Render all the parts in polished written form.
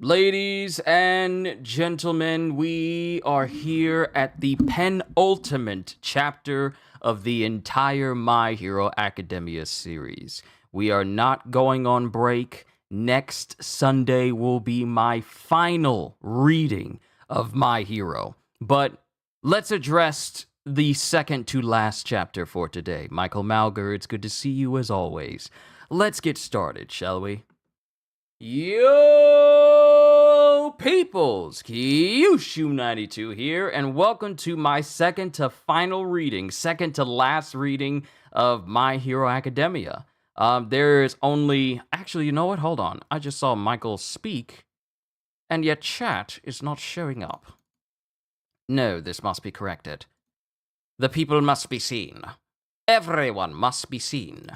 Ladies and gentlemen, we are here at the penultimate chapter of the entire My Hero Academia series. We are not going on break. Next Sunday will be my final reading of My Hero. But let's address the second to last chapter for today. Michael Malger, it's good to see you as always. Let's get started, shall we? Yo, peoples! Kyushu92 here, and welcome to my second to last reading of My Hero Academia. There's only... Actually, you know what? Hold on. I just saw Michael speak, and yet chat is not showing up. No, this must be corrected. The people must be seen. Everyone must be seen.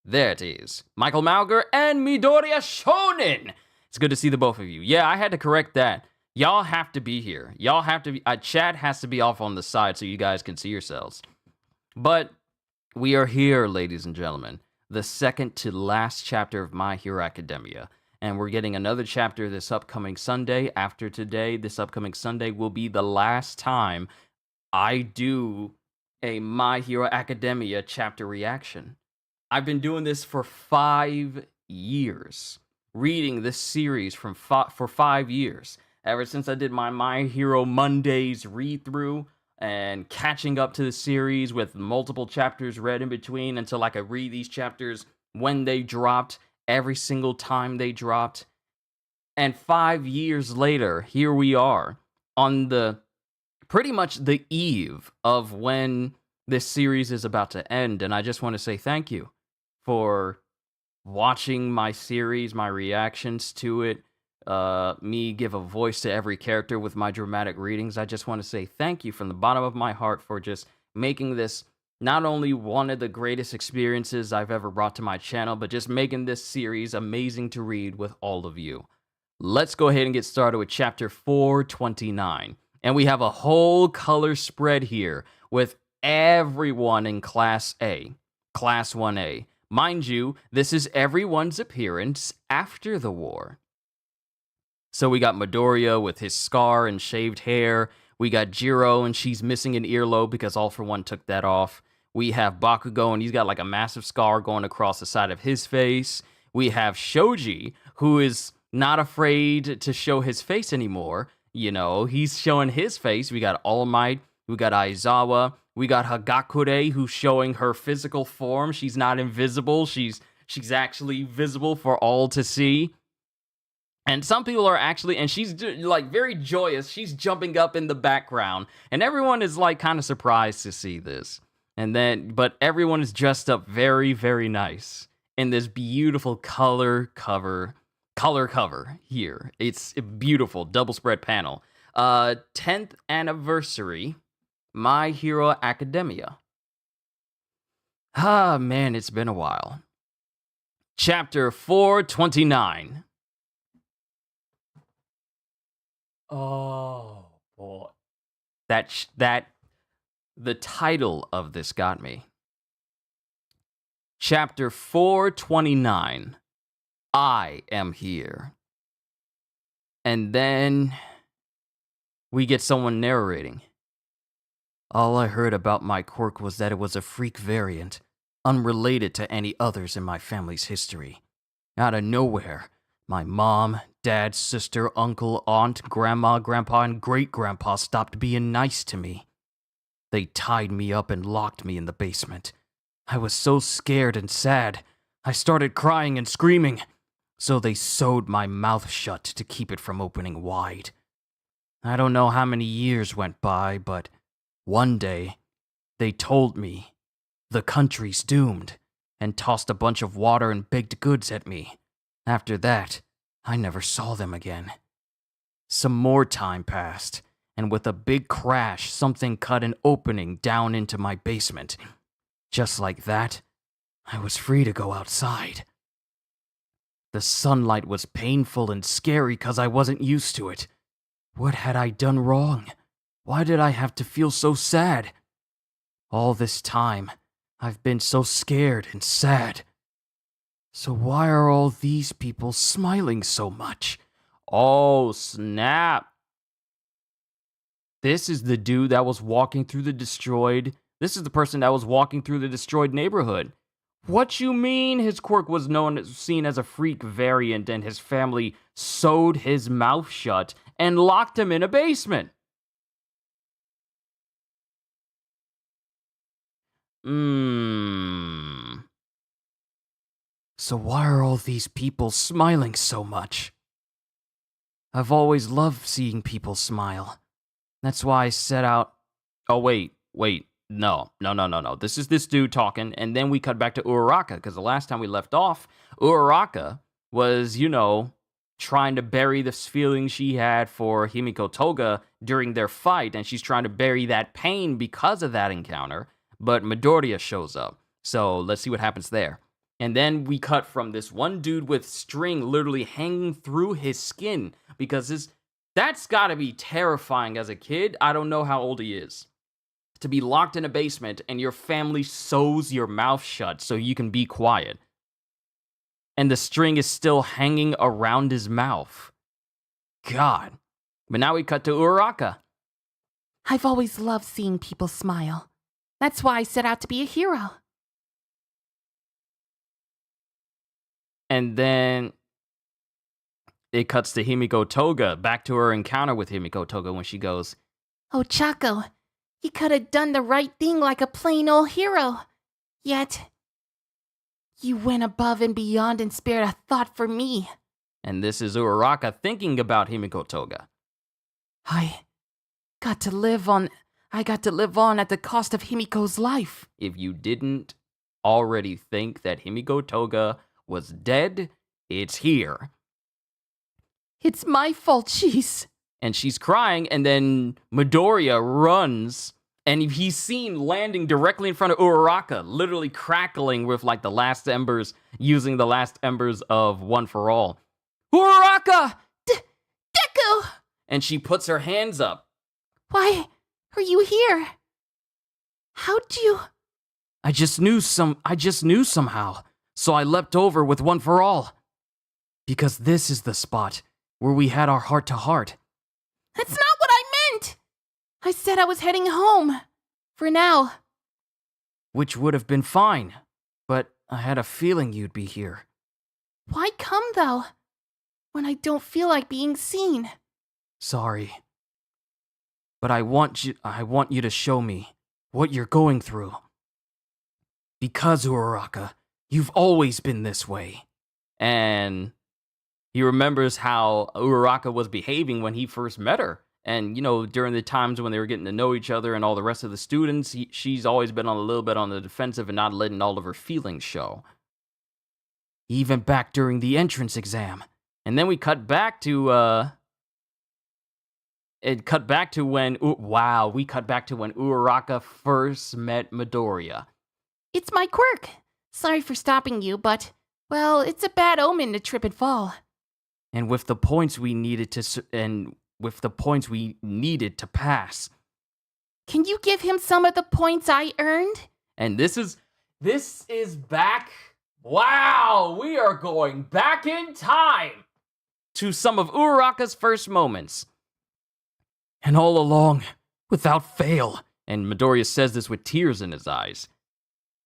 There it is. Michael Malger and Midoriya Shonen. It's good to see the both of you. Yeah, I had to correct that. Y'all have to be here. Y'all have to be... chat has to be off on the side so you guys can see yourselves. But we are here, ladies and gentlemen. The second to last chapter of My Hero Academia. And we're getting another chapter this upcoming Sunday. After today, this upcoming Sunday will be the last time I do a My Hero Academia chapter reaction. I've been doing this for 5 years, reading this series for 5 years. Ever since I did my Hero Mondays read-through and catching up to the series with multiple chapters read in between until I could read these chapters when they dropped, every single time they dropped. And 5 years later, here we are on pretty much the eve of when this series is about to end. And I just want to say thank you for watching my series, my reactions to it, me give a voice to every character with my dramatic readings. I just want to say thank you from the bottom of my heart for just making this not only one of the greatest experiences I've ever brought to my channel, but just making this series amazing to read with all of you. Let's go ahead and get started with chapter 429. And we have a whole color spread here with everyone in Class A, Class 1A. Mind you, this is everyone's appearance after the war. So we got Midoriya with his scar and shaved hair. We got Jiro, and she's missing an earlobe because All For One took that off. We have Bakugo, and he's got like a massive scar going across the side of his face. We have Shoji, who is not afraid to show his face anymore. You know, he's showing his face. We got All Might. We got Aizawa. We got Hagakure, who's showing her physical form. She's not invisible. She's actually visible for all to see. And some people are actually, and she's like very joyous. She's jumping up in the background. And everyone is like kind of surprised to see this. But everyone is dressed up very, very nice in this beautiful color cover here. It's a beautiful double spread panel. 10th anniversary My Hero Academia. Ah, man, it's been a while. Chapter 429. Oh, boy. The title of this got me. Chapter 429. I am here. And then we get someone narrating. All I heard about my quirk was that it was a freak variant, unrelated to any others in my family's history. Out of nowhere, my mom, dad, sister, uncle, aunt, grandma, grandpa, and great-grandpa stopped being nice to me. They tied me up and locked me in the basement. I was so scared and sad, I started crying and screaming, so they sewed my mouth shut to keep it from opening wide. I don't know how many years went by, but one day, they told me, the country's doomed, and tossed a bunch of water and baked goods at me. After that, I never saw them again. Some more time passed, and with a big crash, something cut an opening down into my basement. Just like that, I was free to go outside. The sunlight was painful and scary because I wasn't used to it. What had I done wrong? Why did I have to feel so sad? All this time, I've been so scared and sad. So why are all these people smiling so much? Oh, snap. This is the dude that was walking through the destroyed... This is the person that was walking through the destroyed neighborhood. What you mean his quirk was seen as a freak variant and his family sewed his mouth shut and locked him in a basement? So why are all these people smiling so much? I've always loved seeing people smile. That's why I set out... Oh, wait. No. This is this dude talking, and then we cut back to Uraraka, because the last time we left off, Uraraka was, trying to bury the feeling she had for Himiko Toga during their fight, and she's trying to bury that pain because of that encounter, but Midoriya shows up. So let's see what happens there. And then we cut from this one dude with string literally hanging through his skin, because that's gotta be terrifying as a kid. I don't know how old he is. To be locked in a basement and your family sews your mouth shut so you can be quiet. And the string is still hanging around his mouth. God. But now we cut to Uraraka. I've always loved seeing people smile. That's why I set out to be a hero. And then it cuts to Himiko Toga, back to her encounter with Himiko Toga when she goes, "Oh, Chaco, you could have done the right thing like a plain old hero. Yet, you went above and beyond and spared a thought for me." And this is Uraraka thinking about Himiko Toga. I got to live on at the cost of Himiko's life. If you didn't already think that Himiko Toga was dead, it's here. It's my fault, Cheese. And she's crying, and then Midoriya runs, and he's seen landing directly in front of Uraraka, literally crackling with like the last embers, using the last embers of One for All. Uraraka! Deku! And she puts her hands up. Why are you here? How'd you... I just knew somehow, so I leapt over with One for All. Because this is the spot where we had our heart-to-heart. That's not what I meant! I said I was heading home. For now. Which would have been fine, but I had a feeling you'd be here. Why come, though? When I don't feel like being seen. Sorry. But I want you to show me what you're going through. Because, Uraraka, you've always been this way. And he remembers how Uraraka was behaving when he first met her. And, during the times when they were getting to know each other and all the rest of the students, she's always been a little bit on the defensive and not letting all of her feelings show. Even back during the entrance exam. And then we cut back to, when Uraraka first met Midoriya. It's my quirk. Sorry for stopping you, but, well, it's a bad omen to trip and fall. And with the points we needed to pass. Can you give him some of the points I earned? And this is back. Wow, we are going back in time to some of Uraraka's first moments. And all along, without fail. And Midoriya says this with tears in his eyes.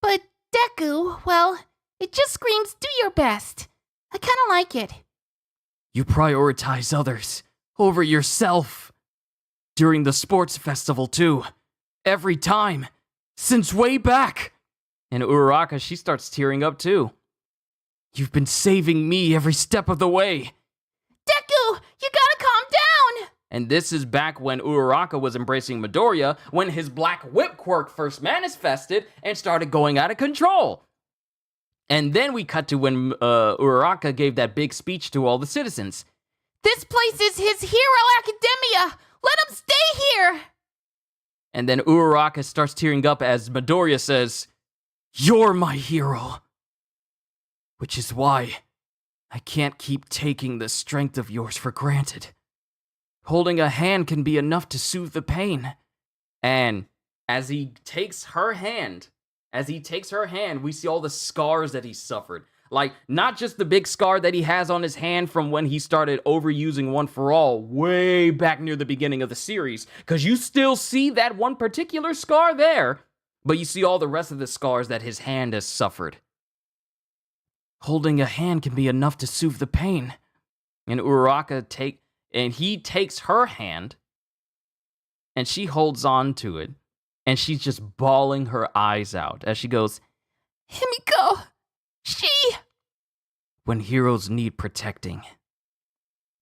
But Deku, well, it just screams do your best. I kinda like it. You prioritize others over yourself. During the sports festival, too. Every time. Since way back. And Uraraka, she starts tearing up, too. You've been saving me every step of the way. Deku, you gotta calm down! And this is back when Uraraka was embracing Midoriya, when his black whip quirk first manifested and started going out of control. And then we cut to when Uraraka gave that big speech to all the citizens. This place is his hero academia! Let him stay here! And then Uraraka starts tearing up as Midoriya says, "You're my hero." Which is why I can't keep taking the strength of yours for granted. Holding a hand can be enough to soothe the pain. And as he takes her hand As he takes her hand, we see all the scars that he suffered. Like, not just the big scar that he has on his hand from when he started overusing One For All way back near the beginning of the series, because you still see that one particular scar there, but you see all the rest of the scars that his hand has suffered. Holding a hand can be enough to soothe the pain. And he takes her hand, and she holds on to it, and she's just bawling her eyes out as she goes, Himiko, she... When heroes need protecting.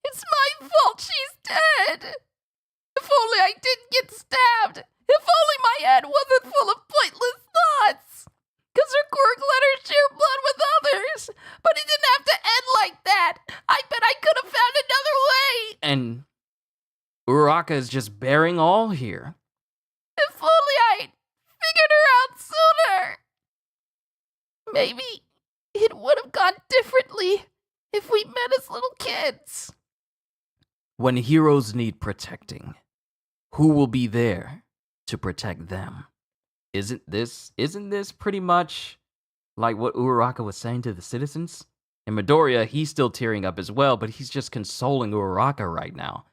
It's my fault she's dead. If only I didn't get stabbed. If only my head wasn't full of pointless thoughts. Because her quirk let her share blood with others. But it didn't have to end like that. I bet I could have found another way. And Uraraka is just bearing all here. If only I'd figured her out sooner. Maybe it would have gone differently if we met as little kids. When heroes need protecting, who will be there to protect them? Isn't this pretty much like what Uraraka was saying to the citizens? And Midoriya, he's still tearing up as well, but he's just consoling Uraraka right now.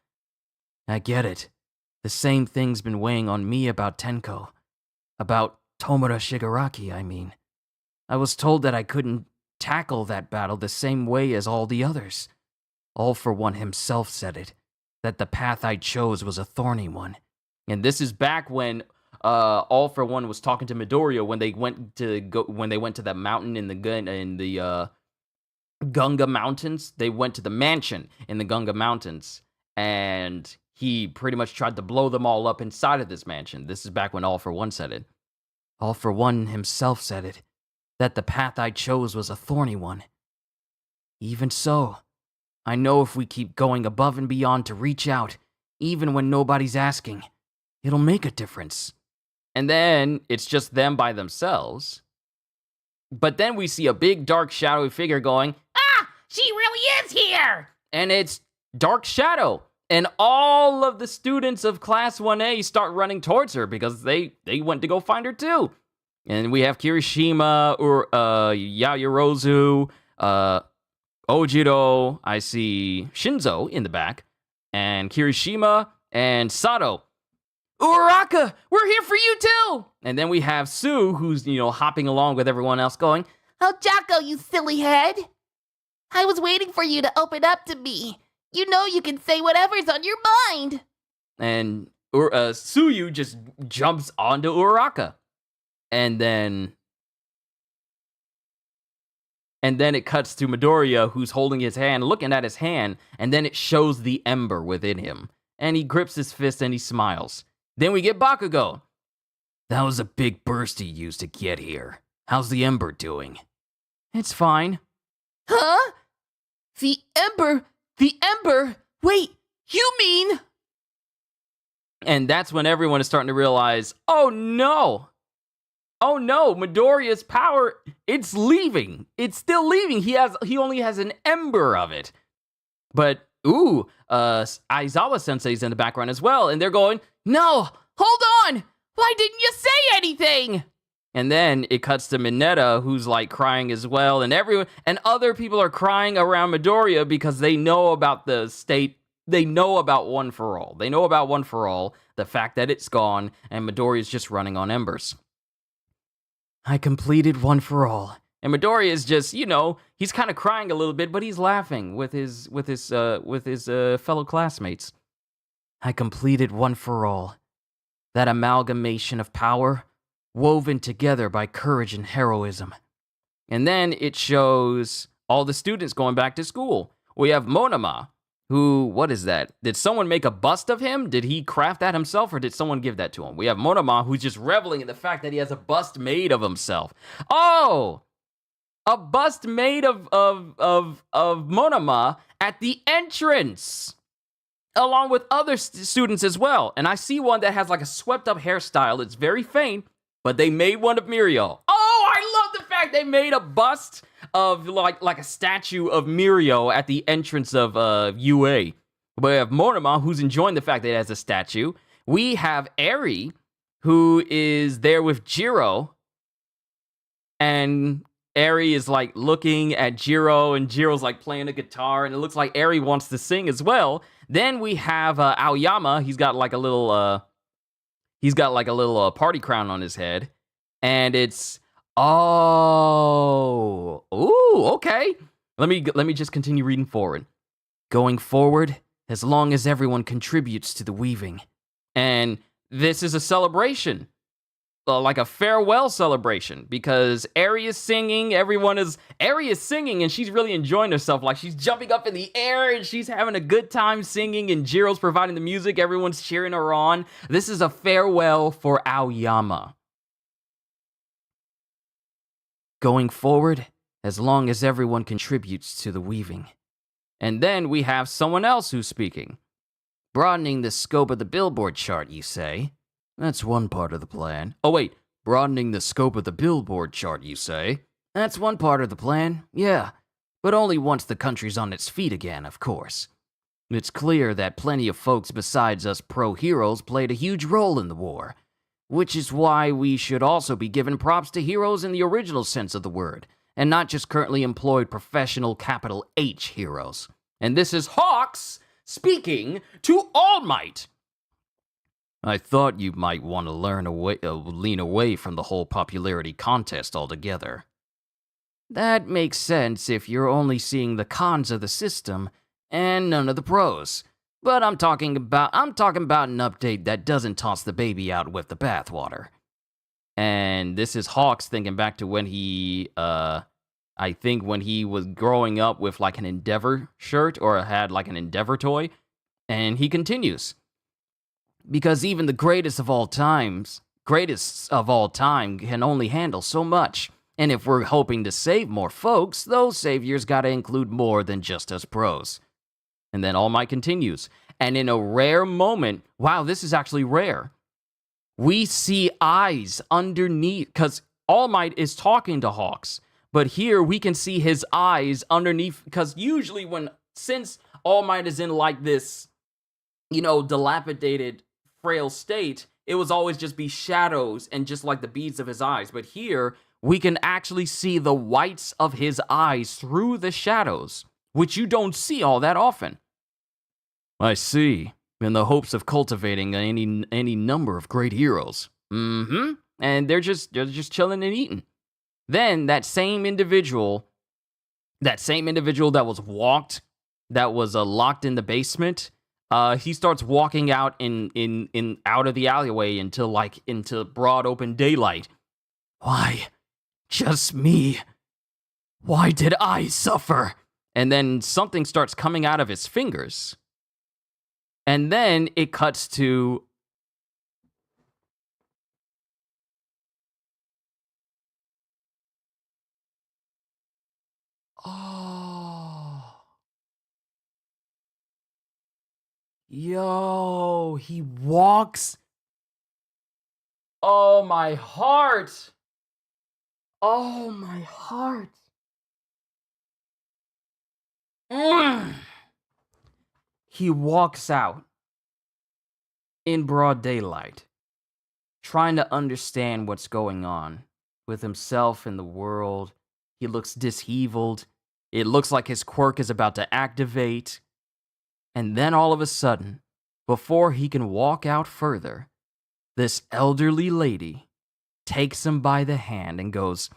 I get it. The same thing's been weighing on me about Tenko. About Tomura Shigaraki, I mean. I was told that I couldn't tackle that battle the same way as all the others. All For One himself said it, that the path I chose was a thorny one. And this is back when All For One was talking to Midoriya when they went to that mountain in the Gunga Mountains. They went to the mansion in the Gunga Mountains, and he pretty much tried to blow them all up inside of this mansion. This is back when All For One said it. All For One himself said it, that the path I chose was a thorny one. Even so, I know if we keep going above and beyond to reach out, even when nobody's asking, it'll make a difference. And then it's just them by themselves. But then we see a big, dark, shadowy figure going, Ah! She really is here! And it's Dark Shadow. And all of the students of Class 1A start running towards her because they went to go find her too. And we have Kirishima, Yaoyorozu, Ojiro, I see Shinzo in the back, and Kirishima, and Sato. Uraraka, we're here for you too! And then we have Sue, who's, hopping along with everyone else going, Oh, Jocko, you silly head. I was waiting for you to open up to me. You know you can say whatever's on your mind. And Suyu just jumps onto Uraraka. And then it cuts to Midoriya, who's holding his hand, looking at his hand, and then it shows the ember within him. And he grips his fist and he smiles. Then we get Bakugo. That was a big burst he used to get here. How's the ember doing? It's fine. Huh? The ember? Wait, you mean? And that's when everyone is starting to realize, oh no, Midoriya's power, it's leaving. It's still leaving. He only has an ember of it. But, Aizawa Sensei's in the background as well, and they're going, no, hold on! Why didn't you say anything? And then it cuts to Mineta, who's like crying as well, and other people are crying around Midoriya because they know about the state. They know about One For All. They know about One For All, the fact that it's gone, and Midoriya's just running on embers. I completed One For All. And Midoriya is just, he's kind of crying a little bit, but he's laughing with his fellow classmates. I completed One For All. That amalgamation of power, woven together by courage and heroism. And then it shows all the students going back to school. We have Monoma, who, what is that? Did someone make a bust of him? Did he craft that himself, or did someone give that to him? We have Monoma, who's just reveling in the fact that he has a bust made of himself. Oh! A bust made of Monoma at the entrance, along with other students as well. And I see one that has like a swept-up hairstyle. It's very faint, but they made one of Mirio. Oh, I love the fact they made a bust of like a statue of Mirio at the entrance of UA. We have Monoma, who's enjoying the fact that it has a statue. We have Eri, who is there with Jiro. and Eri is like looking at Jiro, and Jiro's like playing a guitar, and it looks like Eri wants to sing as well. Then we have Aoyama. He's got like a little party crown on his head, and it's okay. Let me just continue reading forward. Going forward, as long as everyone contributes to the weaving, and this is a celebration. Like a farewell celebration, because Eri is singing, Eri is singing, and she's really enjoying herself. Like, she's jumping up in the air, and she's having a good time singing, and Jiro's providing the music, everyone's cheering her on. This is a farewell for Aoyama. Going forward, as long as everyone contributes to the weaving. And then we have someone else who's speaking. Broadening the scope of the Billboard chart, you say? That's one part of the plan. Oh wait, broadening the scope of the Billboard chart, you say? That's one part of the plan, yeah. But only once the country's on its feet again, of course. It's clear that plenty of folks besides us pro-heroes played a huge role in the war. Which is why we should also be given props to heroes in the original sense of the word, and not just currently employed professional capital H heroes. And this is Hawks speaking to All Might. I thought you might want to lean away from the whole popularity contest altogether. That makes sense if you're only seeing the cons of the system and none of the pros. But I'm talking about an update that doesn't toss the baby out with the bathwater. And this is Hawks thinking back to when I think when he was growing up with like an Endeavor shirt or had like an Endeavor toy. And he continues. Because even the greatest of all time can only handle so much. And if we're hoping to save more folks, those saviors gotta include more than just us pros. And then All Might continues. And in a rare moment, wow, this is actually rare. We see eyes underneath, because All Might is talking to Hawks. But here we can see his eyes underneath, because usually since All Might is in like this, dilapidated, frail state, it was always just be shadows and just like the beads of his eyes. But here, we can actually see the whites of his eyes through the shadows, which you don't see all that often. I see. In the hopes of cultivating any number of great heroes. Mm-hmm. And they're just chilling and eating. Then that same individual that was locked in the basement, he starts walking out out of the alleyway into broad open daylight. Why? Just me. Why did I suffer? And then something starts coming out of his fingers. And then it cuts to Yo, he walks. Oh, my heart. Oh, my heart. He walks out in broad daylight, trying to understand what's going on with himself and the world. He looks disheveled. It looks like his quirk is about to activate. And then all of a sudden, before he can walk out further, this elderly lady takes him by the hand and goes,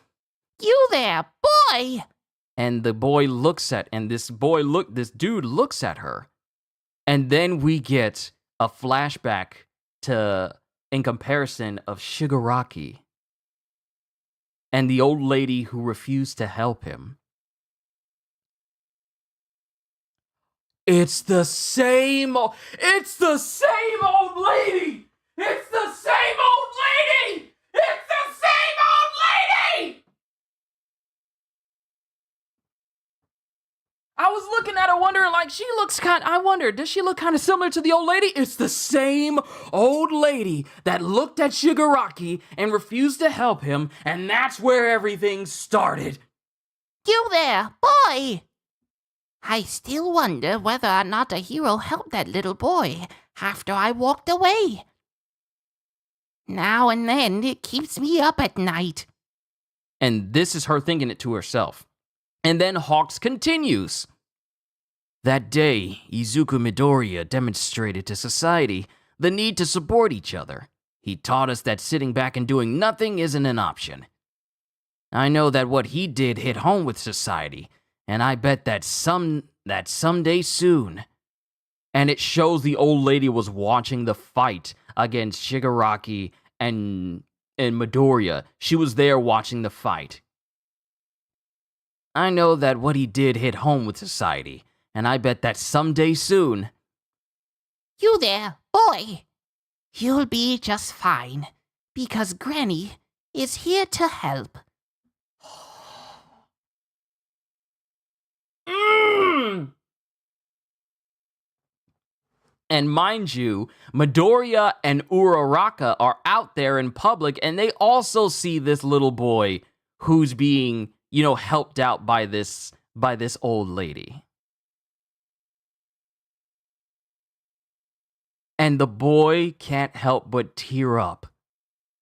"You there, boy!" And this dude looks at her. And then we get a flashback in comparison of Shigaraki and the old lady who refused to help him. It's the same old lady! It's the same old lady! It's the same old lady! I was looking at her wondering, I wonder, does she look kind of similar to the old lady? It's the same old lady that looked at Shigaraki and refused to help him, and that's where everything started. You there, boy! I still wonder whether or not the hero helped that little boy after I walked away. Now and then it keeps me up at night. And this is her thinking it to herself. And then Hawks continues. That day, Izuku Midoriya demonstrated to society the need to support each other. He taught us that sitting back and doing nothing isn't an option. I know that what he did hit home with society, and I bet that someday soon. And it shows the old lady was watching the fight against Shigaraki and Midoriya. She was there watching the fight. I know that what he did hit home with society, and I bet that someday soon. You there, boy. You'll be just fine, because Granny is here to help. And mind you, Midoriya and Uraraka are out there in public, and they also see this little boy who's being, helped out by this old lady. And the boy can't help but tear up.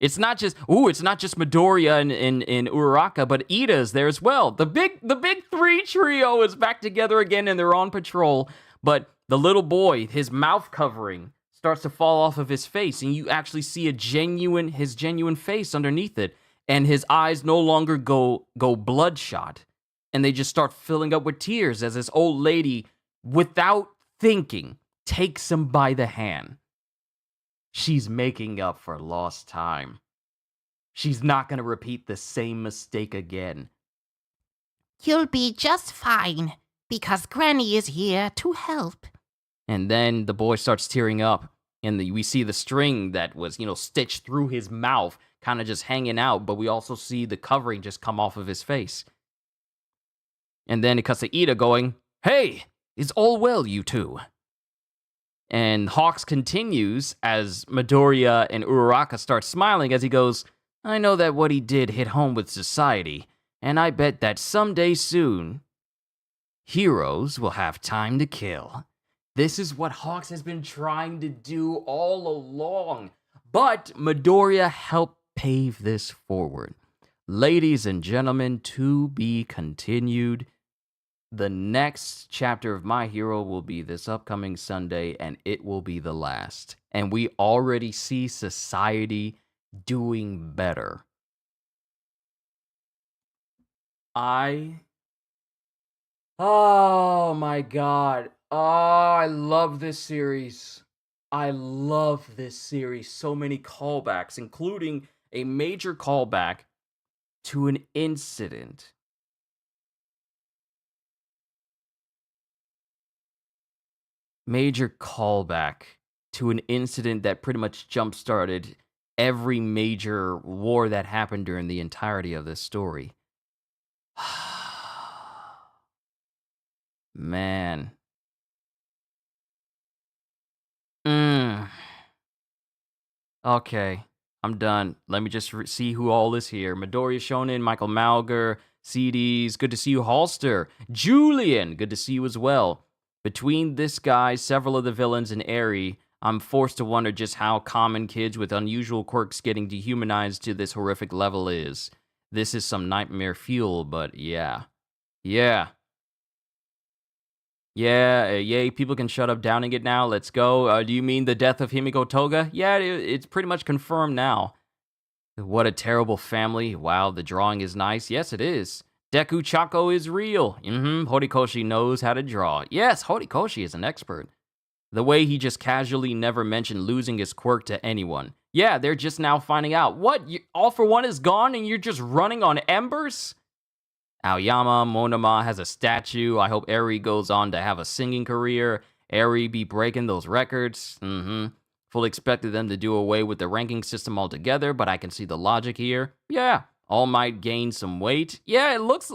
It's not just Midoriya and Uraraka, but Iida's there as well. The big three trio is back together again, and they're on patrol. But the little boy, his mouth covering starts to fall off of his face, and you actually see his genuine face underneath it, and his eyes no longer go bloodshot, and they just start filling up with tears as this old lady, without thinking, takes him by the hand. She's making up for lost time. She's not going to repeat the same mistake again. You'll be just fine, because Granny is here to help. And then the boy starts tearing up, and we see the string that was, stitched through his mouth, kind of just hanging out, but we also see the covering just come off of his face. And then it cuts to Iida going, "Hey, is all well, you two?" And Hawks continues as Midoriya and Uraraka start smiling as he goes, "I know that what he did hit home with society, and I bet that someday soon, heroes will have time to kill." This is what Hawks has been trying to do all along, but Midoriya helped pave this forward. Ladies and gentlemen, to be continued. The next chapter of My Hero will be this upcoming Sunday, and it will be the last. And we already see society doing better. Oh my god. Oh, I love this series. I love this series. So many callbacks, including a major callback to an incident. Major callback to an incident that pretty much jump-started every major war that happened during the entirety of this story. Man. Okay, I'm done. Let me just see who all is here. Midoriya Shonen, Michael Malger, CDs, good to see you, Halster. Julian, good to see you as well. Between this guy, several of the villains, and Eri, I'm forced to wonder just how common kids with unusual quirks getting dehumanized to this horrific level is. This is some nightmare fuel, but yeah. Yay, people can shut up downing it now. Let's go. Do you mean the death of Himiko Toga? Yeah, it's pretty much confirmed now. What a terrible family. Wow, the drawing is nice. Yes, it is. Deku Chako is real. Horikoshi knows how to draw. Yes, Horikoshi is an expert. The way he just casually never mentioned losing his quirk to anyone. Yeah, they're just now finding out. What? All for One is gone and you're just running on embers? Aoyama Monoma has a statue. I hope Eri goes on to have a singing career. Eri be breaking those records. Fully expected them to do away with the ranking system altogether, but I can see the logic here. Yeah, All Might gain some weight. Yeah, it looks,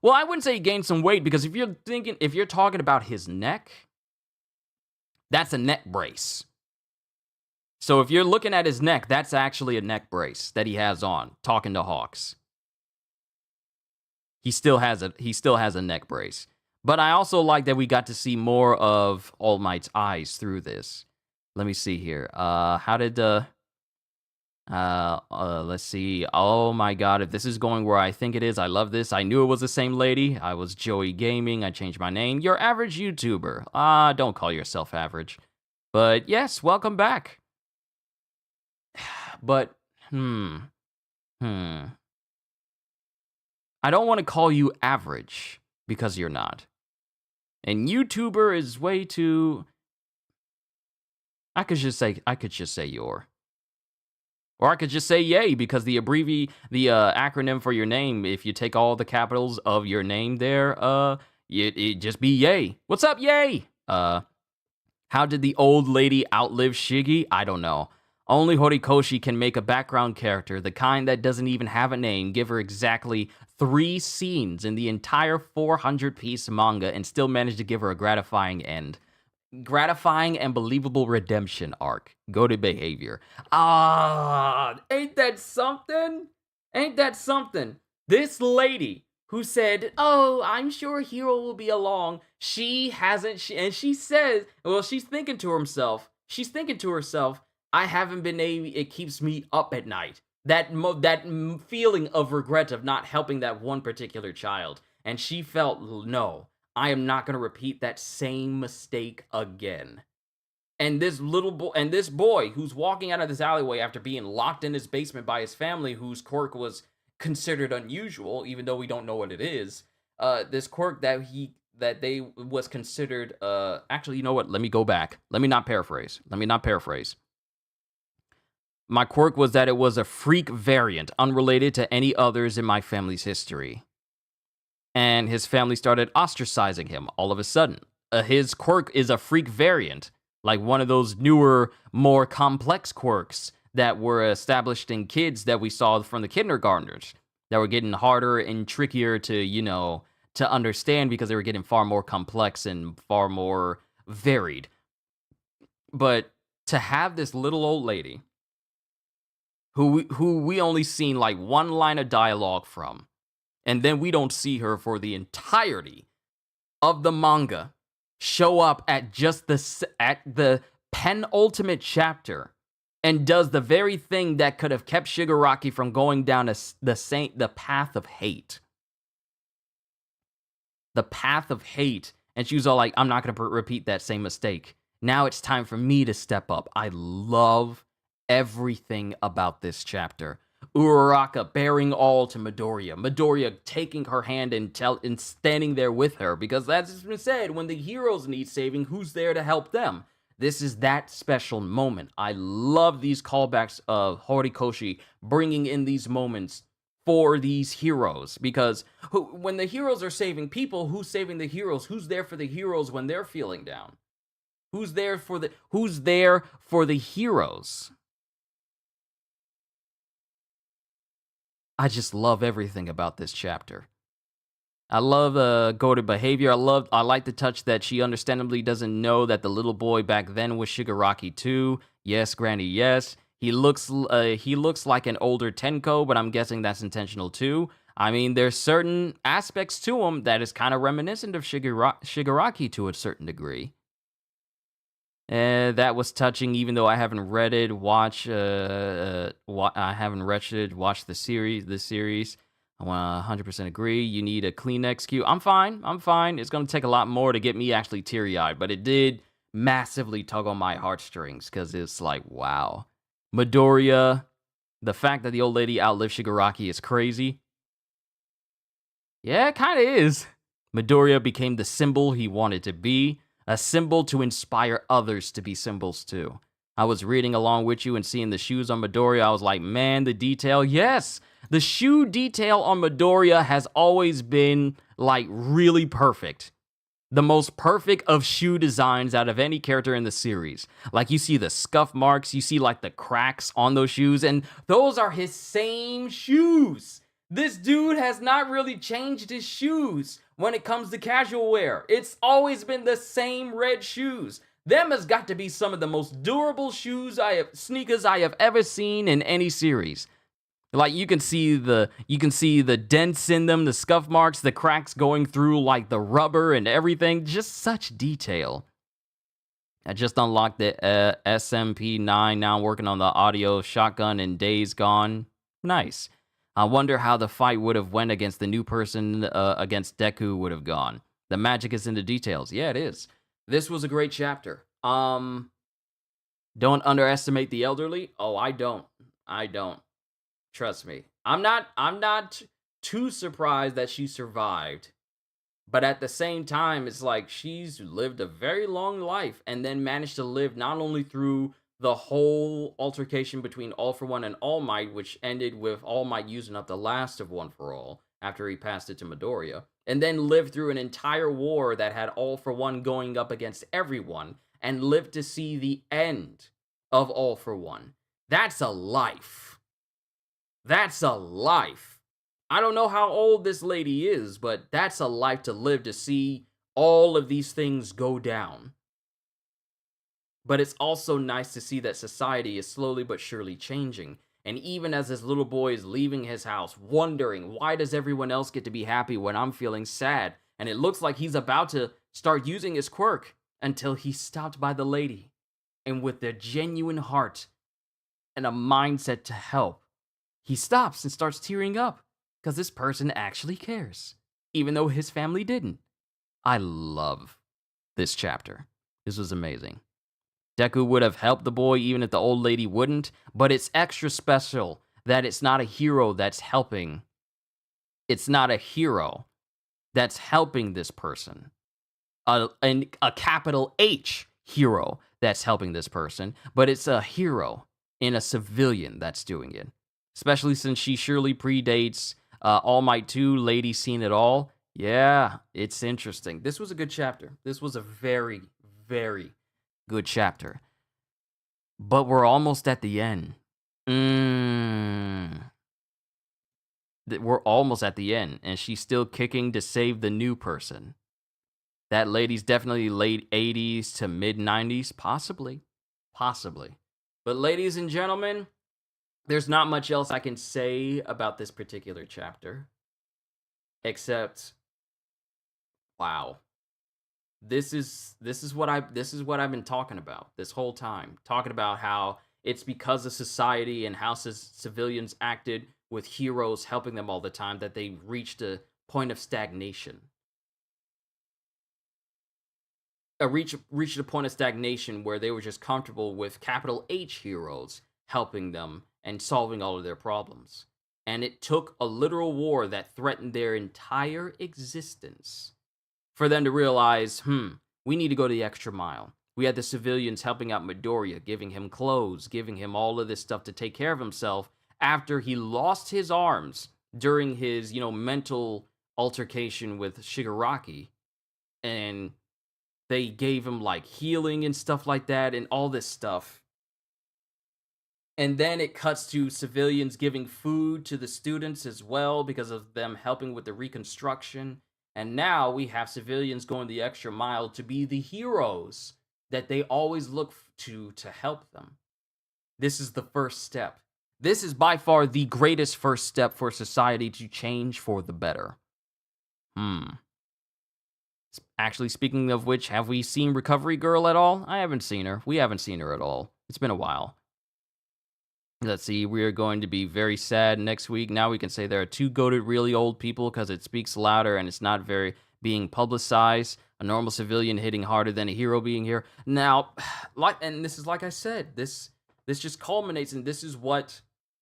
well, I wouldn't say he gained some weight, because if you're talking about his neck, that's a neck brace. So if you're looking at his neck, that's actually a neck brace that he has on, talking to Hawks. He still has a neck brace. But I also like that we got to see more of All Might's eyes through this. Let me see here. How did Let's see. Oh my god, if this is going where I think it is, I love this. I knew it was the same lady. I was Joey Gaming. I changed my name. Your average YouTuber. Don't call yourself average. But yes, welcome back. But, I don't want to call you average because you're not. And YouTuber is way too. I could just say you're. Or I could just say yay because the acronym for your name, if you take all the capitals of your name there, it just be yay. What's up, yay? How did the old lady outlive Shiggy? I don't know. Only Horikoshi can make a background character, the kind that doesn't even have a name, give her exactly 3 scenes in the entire 400-piece manga, and still manage to give her a gratifying end. Gratifying and believable redemption arc. Go to behavior. Ain't that something? Ain't that something? This lady who said, "Oh, I'm sure Hiro will be along." She hasn't, and she says, well, she's thinking to herself, I haven't been able, it keeps me up at night. That feeling of regret of not helping that one particular child. And she felt, no, I am not going to repeat that same mistake again. And this boy who's walking out of this alleyway after being locked in his basement by his family, whose quirk was considered unusual, even though we don't know what it is. This quirk that they was considered. Actually, you know what? Let me go back. Let me not paraphrase. My quirk was that it was a freak variant, unrelated to any others in my family's history. And his family started ostracizing him all of a sudden. His quirk is a freak variant, like one of those newer, more complex quirks that were established in kids that we saw from the kindergartners, that were getting harder and trickier to understand because they were getting far more complex and far more varied. But to have this little old lady who we only seen like one line of dialogue from, and then we don't see her for the entirety of the manga, show up at just the penultimate chapter and does the very thing that could have kept Shigaraki from going down the path of hate. The path of hate. And she was all like, I'm not going to repeat that same mistake. Now it's time for me to step up. I love everything about this chapter. Uraraka bearing all to Midoriya. Midoriya taking her hand and standing there with her, because that's been said, when the heroes need saving, who's there to help them? This is that special moment. I love these callbacks of Horikoshi bringing in these moments for these heroes, because when the heroes are saving people, who's saving the heroes? Who's there for the heroes when they're feeling down? Who's there for the heroes? I just love everything about this chapter. I love go to behavior. I like the touch that she understandably doesn't know that the little boy back then was Shigaraki too. Yes, Granny, yes. He looks like an older Tenko, but I'm guessing that's intentional too. I mean, there's certain aspects to him that is kind of reminiscent of Shigaraki to a certain degree. That was touching, even though I haven't read it. Watched the series. I 100% agree. You need a Kleenex queue. I'm fine. It's going to take a lot more to get me actually teary-eyed, but it did massively tug on my heartstrings, because it's like, wow. Midoriya, the fact that the old lady outlived Shigaraki is crazy. Yeah, it kind of is. Midoriya became the symbol he wanted to be. A symbol to inspire others to be symbols too. I was reading along with you and seeing the shoes on Midoriya. I was like, man, the detail. Yes, the shoe detail on Midoriya has always been like really perfect. The most perfect of shoe designs out of any character in the series. Like, you see the scuff marks, you see like the cracks on those shoes, and those are his same shoes. This dude has not really changed his shoes when it comes to casual wear. It's always been the same red shoes. Them has got to be some of the most durable sneakers I have ever seen in any series. Like, you can see the dents in them, the scuff marks, the cracks going through like the rubber and everything. Just such detail. I just unlocked the SMP9. Now I'm working on the audio shotgun in Days Gone. Nice. I wonder how the fight would have went against the new person against Deku would have gone. The magic is in the details. Yeah, it is. This was a great chapter. Don't underestimate the elderly. Oh, I don't. Trust me. I'm not too surprised that she survived. But at the same time, it's like she's lived a very long life and then managed to live not only through the whole altercation between All For One and All Might, which ended with All Might using up the last of One For All after he passed it to Midoriya, and then lived through an entire war that had All For One going up against everyone, and lived to see the end of All For One. That's a life. That's a life. I don't know how old this lady is, but that's a life to live to see all of these things go down. But it's also nice to see that society is slowly but surely changing. And even as this little boy is leaving his house, wondering, why does everyone else get to be happy when I'm feeling sad? And it looks like he's about to start using his quirk until he's stopped by the lady. And with a genuine heart and a mindset to help, he stops and starts tearing up. Because this person actually cares, even though his family didn't. I love this chapter. This was amazing. Deku would have helped the boy even if the old lady wouldn't, but it's extra special that it's not a hero that's helping. It's not a hero that's helping this person. A capital H hero that's helping this person, but it's a hero in a civilian that's doing it. Especially since she surely predates All Might 2, Lady Seen It All. Yeah, it's interesting. This was a good chapter. This was a very, very good chapter. But we're almost at the end. We're almost at the end, and she's still kicking to save the new person. That lady's definitely late 80s to mid 90s. Possibly. But ladies and gentlemen, there's not much else I can say about this particular chapter. Except, wow. This is what I've been talking about this whole time. Talking about how it's because of society and how civilians acted with heroes helping them all the time that they reached a point of stagnation. Reached a point of stagnation where they were just comfortable with capital H heroes helping them and solving all of their problems. And it took a literal war that threatened their entire existence for them to realize, we need to go the extra mile. We had the civilians helping out Midoriya, giving him clothes, giving him all of this stuff to take care of himself after he lost his arms during his, mental altercation with Shigaraki. And they gave him, healing and stuff like that and all this stuff. And then it cuts to civilians giving food to the students as well because of them helping with the reconstruction. And now we have civilians going the extra mile to be the heroes that they always look to help them. This is the first step. This is by far the greatest first step for society to change for the better. Actually, speaking of which, have we seen Recovery Girl at all? I haven't seen her. We haven't seen her at all. It's been a while. Let's see, we are going to be very sad next week. Now we can say there are two goated really old people because it speaks louder and it's not very being publicized. A normal civilian hitting harder than a hero being here. Now, and this is like I said, this just culminates, and this is what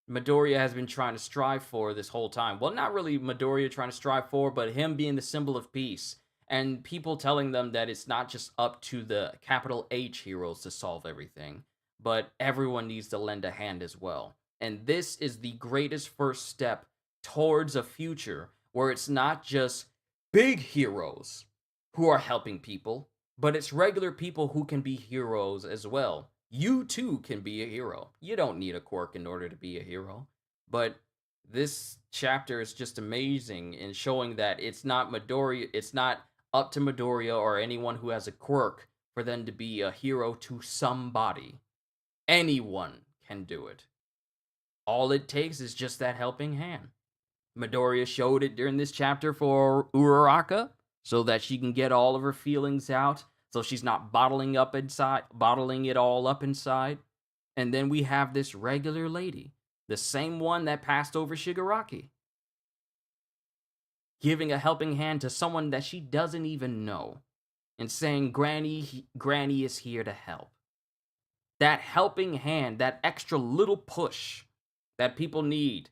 Midoriya has been trying to strive for this whole time. Well, not really Midoriya trying to strive for, but him being the symbol of peace. And people telling them that it's not just up to the capital H heroes to solve everything, but everyone needs to lend a hand as well. And this is the greatest first step towards a future where it's not just big heroes who are helping people, but it's regular people who can be heroes as well. You too can be a hero. You don't need a quirk in order to be a hero. But this chapter is just amazing in showing that it's not Midoriya, it's not up to Midoriya or anyone who has a quirk for them to be a hero to somebody. Anyone can do it. All it takes is just that helping hand. Midoriya showed it during this chapter for Uraraka, so that she can get all of her feelings out, so she's not bottling it all up inside. And then we have this regular lady, the same one that passed over Shigaraki, giving a helping hand to someone that she doesn't even know and saying, Granny is here to help. That helping hand, that extra little push that people need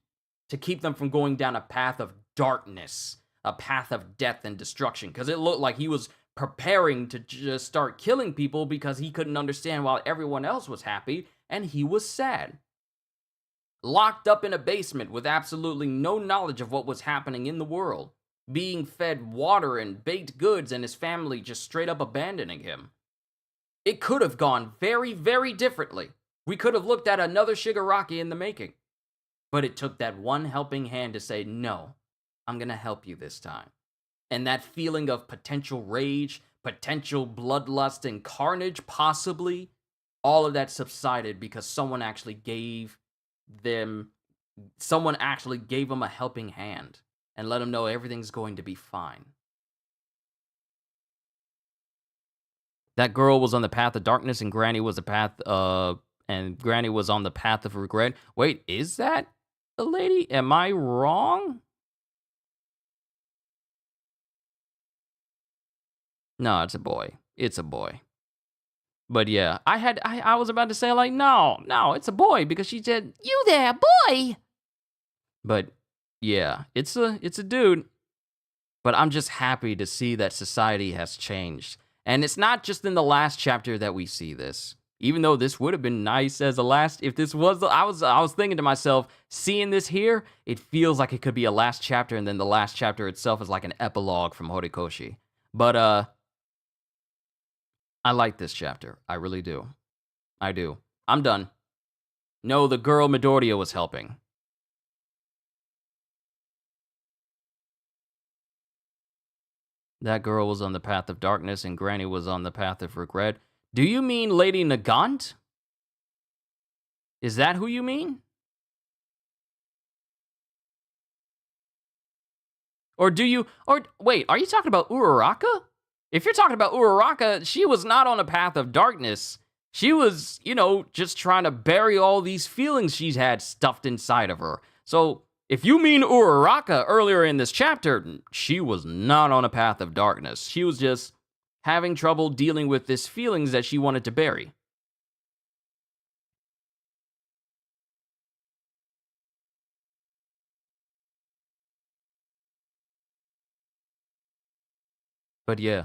to keep them from going down a path of darkness, a path of death and destruction. Because it looked like he was preparing to just start killing people because he couldn't understand while everyone else was happy and he was sad. Locked up in a basement with absolutely no knowledge of what was happening in the world, being fed water and baked goods and his family just straight up abandoning him. It could have gone very, very differently. We could have looked at another Shigaraki in the making. But it took that one helping hand to say, no, I'm going to help you this time. And that feeling of potential rage, potential bloodlust and carnage, possibly, all of that subsided because someone actually gave them a helping hand and let them know everything's going to be fine. That girl was on the path of darkness and Granny was on the path of regret. Wait, is that the lady? Am I wrong? No, it's a boy. It's a boy. But yeah, I was about to say like, no, it's a boy because she said, "You there, boy." But yeah, it's a dude. But I'm just happy to see that society has changed. And it's not just in the last chapter that we see this. Even though this would have been nice as the last, if this was the, I was thinking to myself, seeing this here, it feels like it could be a last chapter, and then the last chapter itself is like an epilogue from Horikoshi. But I like this chapter. I really do. I do. I'm done. No, the girl Midoriya was helping. That girl was on the path of darkness and Granny was on the path of regret. Do you mean Lady Nagant? Is that who you mean? Or wait, are you talking about Uraraka? If you're talking about Uraraka, she was not on a path of darkness. She was, just trying to bury all these feelings she's had stuffed inside of her. So, if you mean Uraraka earlier in this chapter, she was not on a path of darkness. She was just having trouble dealing with these feelings that she wanted to bury. But yeah,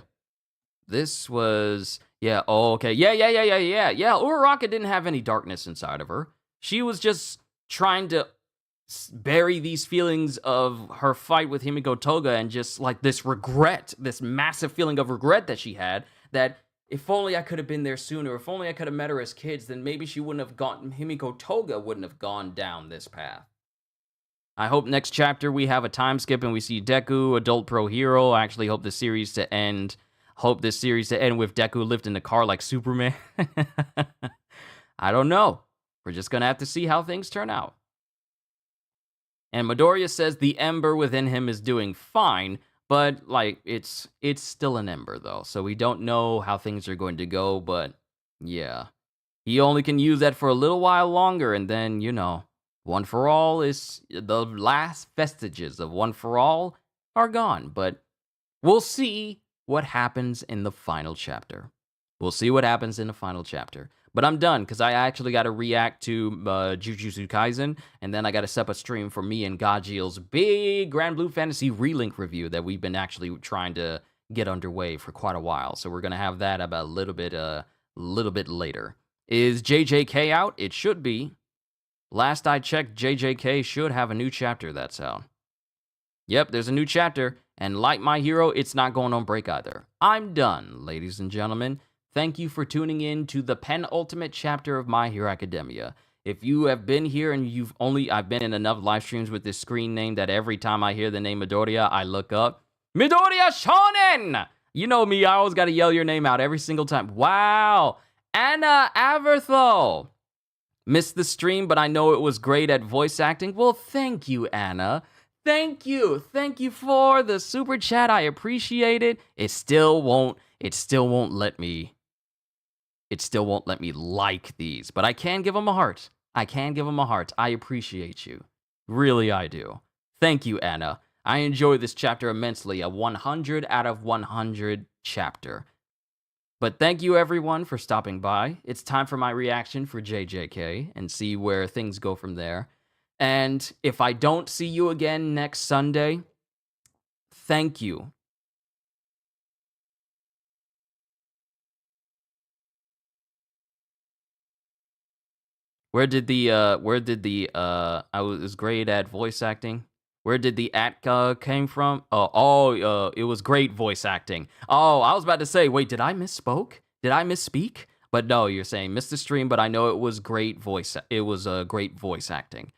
this was, yeah, oh, okay, yeah, Uraraka didn't have any darkness inside of her. She was just trying to bury these feelings of her fight with Himiko Toga and just like this regret, this massive feeling of regret that she had, that if only I could have been there sooner, if only I could have met her as kids, then maybe Himiko Toga wouldn't have gone down this path. I hope next chapter we have a time skip and we see Deku, Adult Pro Hero. I actually hope this series to end with Deku lifting the car like Superman. I don't know. We're just gonna have to see how things turn out. And Midoriya says the ember within him is doing fine, but like it's still an ember though, so we don't know how things are going to go, but yeah. He only can use that for a little while longer, and then, One For All is the last vestiges of One For All are gone, but we'll see what happens in the final chapter. But I'm done, because I actually got to react to Jujutsu Kaisen, and then I got to set up a stream for me and Gajil's big Grand Blue Fantasy Relink review that we've been actually trying to get underway for quite a while. So we're going to have that about a little bit later. Is JJK out? It should be. Last I checked, JJK should have a new chapter that's out. Yep, there's a new chapter, and like My Hero, it's not going on break either. I'm done, ladies and gentlemen. Thank you for tuning in to the penultimate chapter of My Hero Academia. If you have been here and I've been in enough live streams with this screen name that every time I hear the name Midoriya, I look up, Midoriya Shonen! You know me, I always got to yell your name out every single time. Wow! Anna Averthal! Missed the stream, but I know it was great at voice acting. Well, thank you, Anna. Thank you. Thank you for the super chat. I appreciate it. It still won't let me like these, but I can give them a heart. I appreciate you. Really, I do. Thank you, Anna. I enjoy this chapter immensely. A 100 out of 100 chapter. But thank you, everyone, for stopping by. It's time for my reaction for JJK and see where things go from there. And if I don't see you again next Sunday, thank you. Where did the I was great at voice acting. Where did the at came from? It was great voice acting. Oh, I was about to say, wait, did I misspoke? Did I misspeak? But no, you're saying missed the stream, but I know it was great voice. It was great voice acting.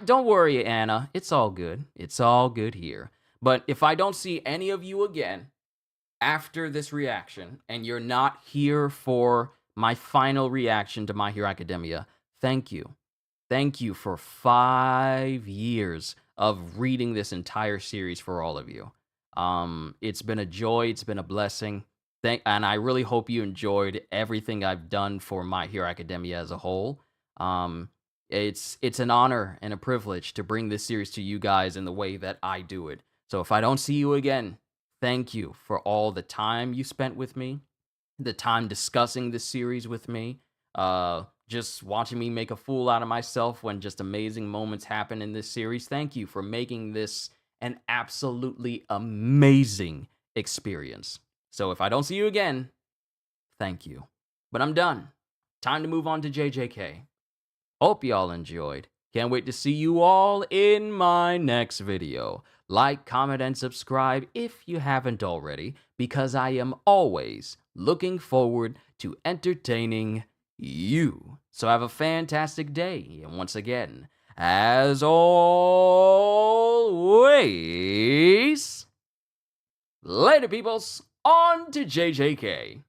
Don't worry, Anna. It's all good. It's all good here. But if I don't see any of you again after this reaction, and you're not here for my final reaction to My Hero Academia, thank you. Thank you for 5 years of reading this entire series for all of you. It's been a joy. It's been a blessing. And I really hope you enjoyed everything I've done for My Hero Academia as a whole. It's an honor and a privilege to bring this series to you guys in the way that I do it. So if I don't see you again, thank you for all the time you spent with me, the time discussing this series with me, just watching me make a fool out of myself when just amazing moments happen in this series. Thank you for making this an absolutely amazing experience. So if I don't see you again, thank you. But I'm done. Time to move on to JJK. Hope y'all enjoyed. Can't wait to see you all in my next video. Like, comment, and subscribe if you haven't already, because I am always looking forward to entertaining you. So have a fantastic day. And once again, as always, later peoples, on to JJK.